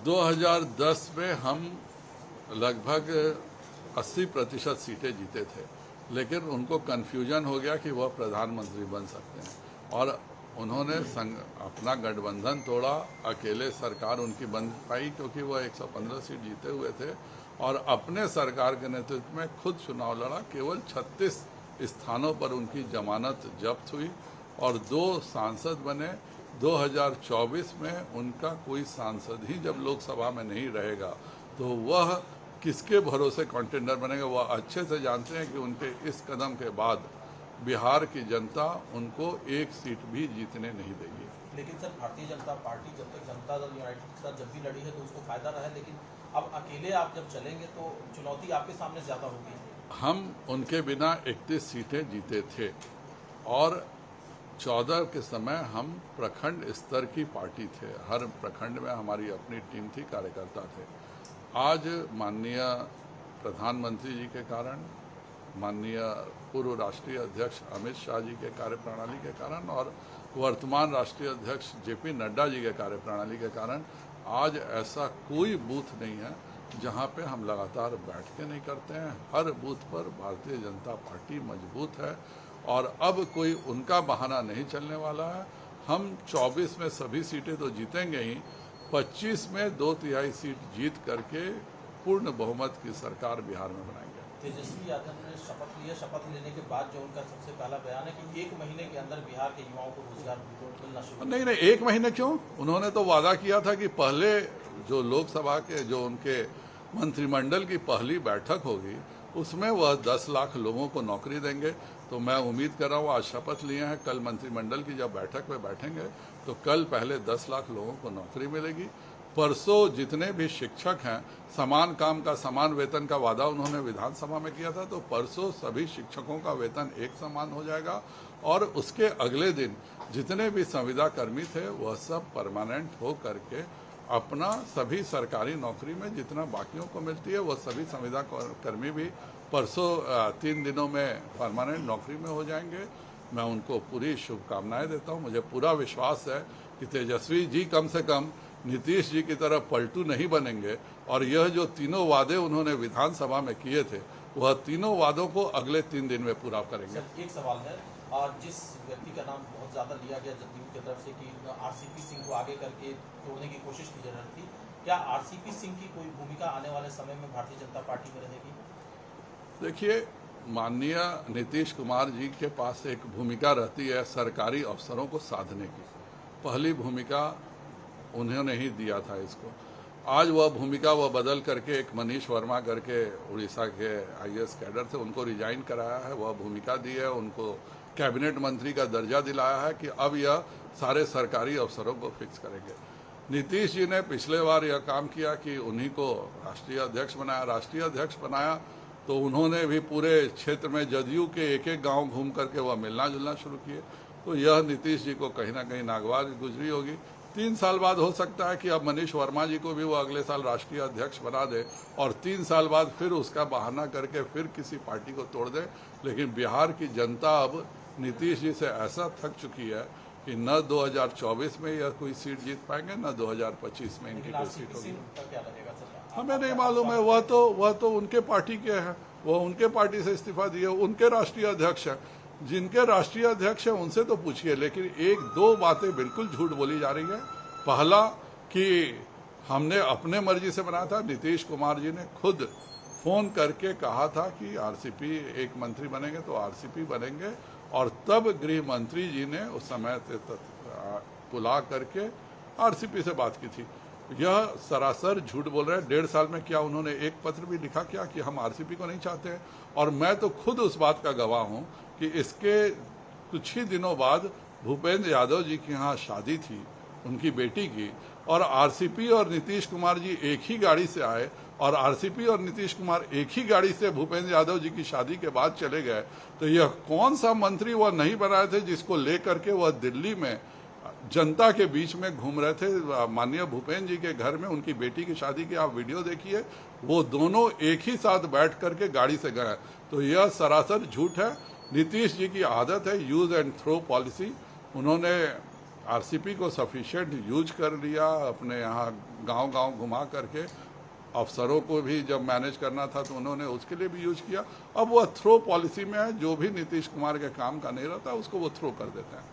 2010 में हम लगभग 80% सीटें जीते थे, लेकिन उनको कन्फ्यूजन हो गया कि वह प्रधानमंत्री बन सकते हैं और उन्होंने अपना गठबंधन तोड़ा। अकेले सरकार उनकी बन पाई क्योंकि वह 115 सीट जीते हुए थे और अपने सरकार के नेतृत्व में खुद चुनाव लड़ा। केवल 36 स्थानों पर उनकी जमानत जब्त हुई और 2 सांसद बने। 2024 में उनका कोई सांसद ही जब लोकसभा में नहीं रहेगा तो वह किसके भरोसे कंटेंडर बनेगा। वह अच्छे से जानते हैं कि उनके इस कदम के बाद बिहार की जनता उनको एक सीट भी जीतने नहीं देगी। लेकिन सर, भारतीय जनता पार्टी जब तक जनता दल यूनाइटेड के साथ जब भी लड़ी है तो उसको फायदा रहा है, लेकिन अब अकेले आप जब चलेंगे तो चुनौती आपके सामने ज्यादा होगी। हम उनके बिना 31 सीटें जीते थे और 14 के समय हम प्रखंड स्तर की पार्टी थे। हर प्रखंड में हमारी अपनी टीम थी, कार्यकर्ता थे। आज माननीय प्रधानमंत्री जी के कारण, माननीय पूर्व राष्ट्रीय अध्यक्ष अमित शाह जी के कार्यप्रणाली के कारण और वर्तमान राष्ट्रीय अध्यक्ष जेपी नड्डा जी के कार्यप्रणाली के कारण आज ऐसा कोई बूथ नहीं है जहां पे हम लगातार बैठ के नहीं करते हैं। हर बूथ पर भारतीय जनता पार्टी मजबूत है और अब कोई उनका बहाना नहीं चलने वाला है। हम 24 में सभी सीटें तो जीतेंगे ही, 25 में 2/3 सीट जीत करके पूर्ण बहुमत की सरकार बिहार में बनाएंगे। तेजस्वी यादव ने शपथ लिया, शपथ लेने के बाद जो उनका सबसे पहला बयान है कि 1 महीने के अंदर बिहार के युवाओं को रोजगार मिलना शुरू। नहीं, 1 महीने क्यों? उन्होंने तो वादा किया था कि पहले जो लोकसभा के जो उनके मंत्रिमंडल की पहली बैठक होगी उसमें वह 10 लाख लोगों को नौकरी देंगे। तो मैं उम्मीद कर रहा हूँ, आज शपथ लिए हैं, कल मंत्रिमंडल की जब बैठक में बैठेंगे तो कल पहले 10 लाख लोगों को नौकरी मिलेगी। परसों जितने भी शिक्षक हैं, समान काम का समान वेतन का वादा उन्होंने विधानसभा में किया था, तो परसों सभी शिक्षकों का वेतन एक समान हो जाएगा और उसके अगले दिन जितने भी संविदा कर्मी थे वह सब परमानेंट हो करके अपना सभी सरकारी नौकरी में जितना बाकियों को मिलती है वह सभी संविदा कर्मी भी परसों 3 दिनों में परमानेंट नौकरी में हो जाएंगे। मैं उनको पूरी शुभकामनाएं देता हूं। मुझे पूरा विश्वास है कि तेजस्वी जी कम से कम नीतीश जी की तरह पलटू नहीं बनेंगे और यह जो तीनों वादे उन्होंने विधानसभा में किए थे वह तीनों वादों को अगले 3 दिन में पूरा करेंगे। एक सवाल है, और जिस व्यक्ति का नाम बहुत ज्यादा लिया गया जदयू की तरफ से कि आरसीपी सिंह को आगे करके तोड़ने की कोशिश की जा रही थी, क्या आरसीपी सिंह की कोई भूमिका आने वाले समय में भारतीय जनता पार्टी में रहेगी? देखिए, माननीय नीतीश कुमार जी के पास एक भूमिका रहती है सरकारी अफसरों को साधने की। पहली भूमिका उन्होंने ही दिया था इसको। आज वह भूमिका वह बदल करके एक मनीष वर्मा करके उड़ीसा के IAS कैडर थे, उनको रिजाइन कराया है। वह भूमिका दी है, उनको कैबिनेट मंत्री का दर्जा दिलाया है कि अब यह सारे सरकारी अफसरों को फिक्स करेंगे। नीतीश जी ने पिछले बार यह काम किया कि उन्हीं को राष्ट्रीय अध्यक्ष बनाया। राष्ट्रीय अध्यक्ष बनाया तो उन्होंने भी पूरे क्षेत्र में जदयू के एक गांव घूम करके वह मिलना जुलना शुरू किए। तो यह नीतीश जी को कहीं ना कहीं नागवार गुजरी होगी। 3 साल बाद हो सकता है कि अब मनीष वर्मा जी को भी वो अगले साल राष्ट्रीय अध्यक्ष बना दे और 3 साल बाद फिर उसका बहाना करके फिर किसी पार्टी को तोड़ दे। लेकिन बिहार की जनता अब नीतीश जी से ऐसा थक चुकी है कि न 2024 में यह कोई सीट जीत पाएंगे, न 2025 में इनकी कोई सीट होगी। हमें नहीं मालूम है, वह तो उनके पार्टी के हैं, वह उनके पार्टी से इस्तीफा दिए, उनके राष्ट्रीय अध्यक्ष हैं। जिनके राष्ट्रीय अध्यक्ष हैं उनसे तो पूछिए। लेकिन 1-2 बातें बिल्कुल झूठ बोली जा रही है। पहला कि हमने अपने मर्जी से बनाया था। नीतीश कुमार जी ने खुद फोन करके कहा था कि आरसीपी एक मंत्री बनेंगे तो आरसीपी बनेंगे और तब गृह मंत्री जी ने उस समय बुला करके आरसीपी से बात की थी। यह सरासर झूठ बोल रहे हैं। 1.5 साल में क्या उन्होंने एक पत्र भी लिखा क्या कि हम आरसीपी को नहीं चाहते हैं? और मैं तो खुद उस बात का गवाह हूं कि इसके कुछ ही दिनों बाद भूपेंद्र यादव जी की यहाँ शादी थी उनकी बेटी की, और आरसीपी और नीतीश कुमार जी एक ही गाड़ी से आए और आरसीपी और नीतीश कुमार एक ही गाड़ी से भूपेंद्र यादव जी की शादी के बाद चले गए। तो यह कौन सा मंत्री वह नहीं बनाए थे जिसको लेकर के वह दिल्ली में जनता के बीच में घूम रहे थे? माननीय भूपेंद्र जी के घर में उनकी बेटी की शादी की आप वीडियो देखिए, वो दोनों एक ही साथ बैठ करके गाड़ी से गए। तो यह सरासर झूठ है। नीतीश जी की आदत है यूज एंड थ्रो पॉलिसी। उन्होंने आरसीपी को सफिशिएंट यूज कर लिया, अपने यहाँ गांव-गांव घुमा करके अफसरों को भी जब मैनेज करना था तो उन्होंने उसके लिए भी यूज किया। अब वह थ्रो पॉलिसी में है, जो भी नीतीश कुमार के काम का नहीं रहता उसको वो थ्रो कर देते हैं।